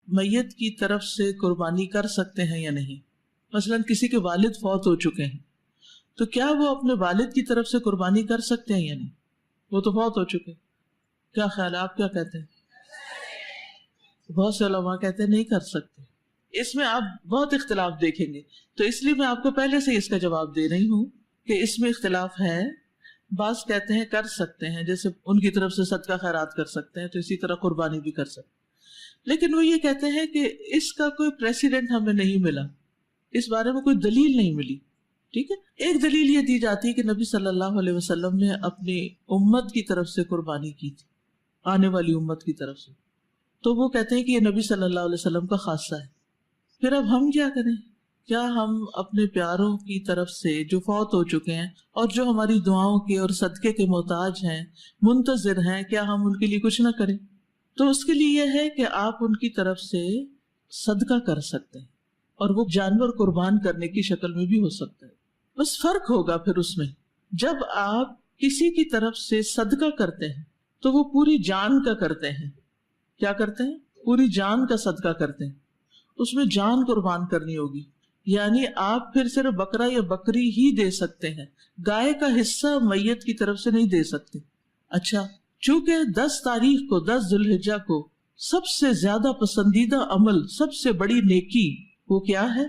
میت کی طرف سے قربانی کر سکتے ہیں یا نہیں؟ مثلاً کسی کے والد فوت ہو چکے ہیں تو کیا وہ اپنے والد کی طرف سے قربانی کر سکتے ہیں یا نہیں؟ وہ تو فوت ہو چکے. کیا خیال ہے، آپ کیا کہتے ہیں؟ بہت سے علماء کہتے ہیں نہیں کر سکتے. اس میں آپ بہت اختلاف دیکھیں گے، تو اس لیے میں آپ کو پہلے سے اس کا جواب دے رہی ہوں کہ اس میں اختلاف ہے. بعض کہتے ہیں کر سکتے ہیں، جیسے ان کی طرف سے صدقہ خیرات کر سکتے ہیں تو اسی طرح قربانی بھی کر سکتے ہیں. لیکن وہ یہ کہتے ہیں کہ اس کا کوئی پریسیڈنٹ ہمیں نہیں ملا، اس بارے میں کوئی دلیل نہیں ملی. ٹھیک ہے، ایک دلیل یہ دی جاتی ہے کہ نبی صلی اللہ علیہ وسلم نے اپنی امت کی طرف سے قربانی کی تھی، آنے والی امت کی طرف سے، تو وہ کہتے ہیں کہ یہ نبی صلی اللہ علیہ وسلم کا خاصہ ہے. پھر اب ہم کیا کریں؟ کیا ہم اپنے پیاروں کی طرف سے جو فوت ہو چکے ہیں اور جو ہماری دعاؤں کے اور صدقے کے محتاج ہیں، منتظر ہیں، کیا ہم ان کے لیے کچھ نہ کریں؟ تو اس کے لیے یہ ہے کہ آپ ان کی طرف سے صدقہ کر سکتے ہیں، اور وہ جانور قربان کرنے کی شکل میں بھی ہو سکتا ہے. بس فرق ہوگا پھر اس میں، جب آپ کسی کی طرف سے صدقہ کرتے ہیں تو وہ پوری جان کا کرتے ہیں. کیا کرتے ہیں؟ پوری جان کا صدقہ کرتے ہیں، اس میں جان قربان کرنی ہوگی. یعنی آپ پھر صرف بکرا یا بکری ہی دے سکتے ہیں، گائے کا حصہ میت کی طرف سے نہیں دے سکتے. اچھا، چونکہ 10 تاریخ کو، 10 ذوالحجہ کو سب سے زیادہ پسندیدہ عمل، سب سے بڑی نیکی وہ کیا ہے؟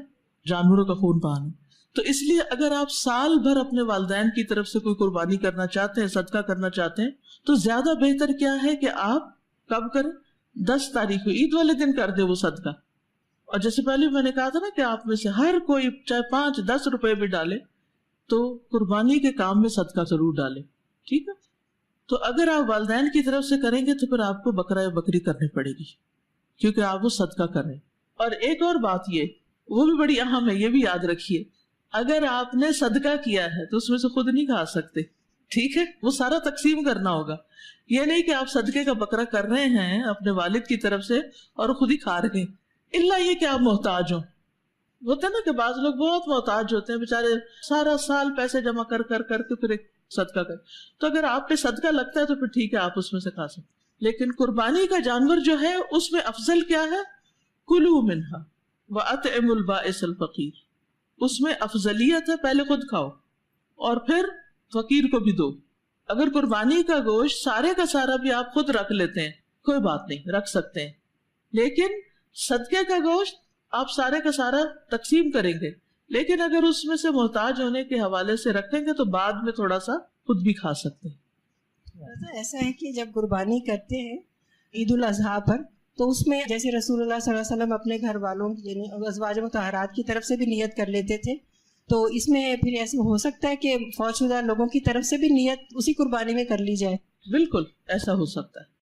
جانوروں کا خون بہانا. تو اس لیے اگر آپ سال بھر اپنے والدین کی طرف سے کوئی قربانی کرنا چاہتے ہیں، صدقہ کرنا چاہتے ہیں، تو زیادہ بہتر کیا ہے کہ آپ کب کریں؟ 10 تاریخ کو، عید والے دن کر دے وہ صدقہ. اور جیسے پہلے میں نے کہا تھا نا کہ آپ میں سے ہر کوئی چاہے 5-10 روپے بھی ڈالے تو قربانی کے کام میں صدقہ ضرور ڈالے. ٹھیک ہے، تو اگر آپ والدین کی طرف سے کریں گے تو پھر آپ کو بکرا یا بکری کرنی پڑے گی، کیونکہ آپ وہ صدقہ کر رہے ہیں. اور ایک اور بات یہ، وہ بھی بڑی اہم ہے، یہ بھی یاد رکھیے، اگر آپ نے صدقہ کیا ہے تو اس میں سے خود نہیں کھا سکتے. ٹھیک ہے، وہ سارا تقسیم کرنا ہوگا. یہ نہیں کہ آپ صدقے کا بکرا کر رہے ہیں اپنے والد کی طرف سے اور خود ہی کھا رہے ہیں، اللہ یہ کہ آپ محتاج ہوں. ہوتا ہے نا کہ بعض لوگ بہت محتاج ہوتے ہیں بےچارے، سارا سال پیسے جمع کر کے پھر ایک صدقہ کر. تو اگر آپ پہ صدقہ لگتا ہے تو پھر ٹھیک ہے، آپ اس میں سے کھا سکتے. لیکن قربانی کا جانور جو ہے اس میں افضل کیا ہے؟ کلوا منہا واطعموا البائس الفقیر. اس میں افضلیت ہے پہلے خود کھاؤ اور پھر فقیر کو بھی دو. اگر قربانی کا گوشت سارے کا سارا بھی آپ خود رکھ لیتے ہیں، کوئی بات نہیں، رکھ سکتے ہیں. لیکن صدقے کا گوشت آپ سارے کا سارا تقسیم کریں گے، لیکن اگر اس میں سے محتاج ہونے کے حوالے سے رکھیں گے تو بعد میں تھوڑا سا خود بھی کھا سکتے ہیں. ایسا ہے کہ جب قربانی کرتے ہیں عید الاضحیٰ پر، تو اس میں جیسے رسول اللہ صلی اللہ علیہ وسلم اپنے گھر والوں یعنی ازواج مطہرات کی طرف سے بھی نیت کر لیتے تھے، تو اس میں پھر ایسا ہو سکتا ہے کہ فوت شدہ لوگوں کی طرف سے بھی نیت اسی قربانی میں کر لی جائے؟ بالکل ایسا ہو سکتا ہے.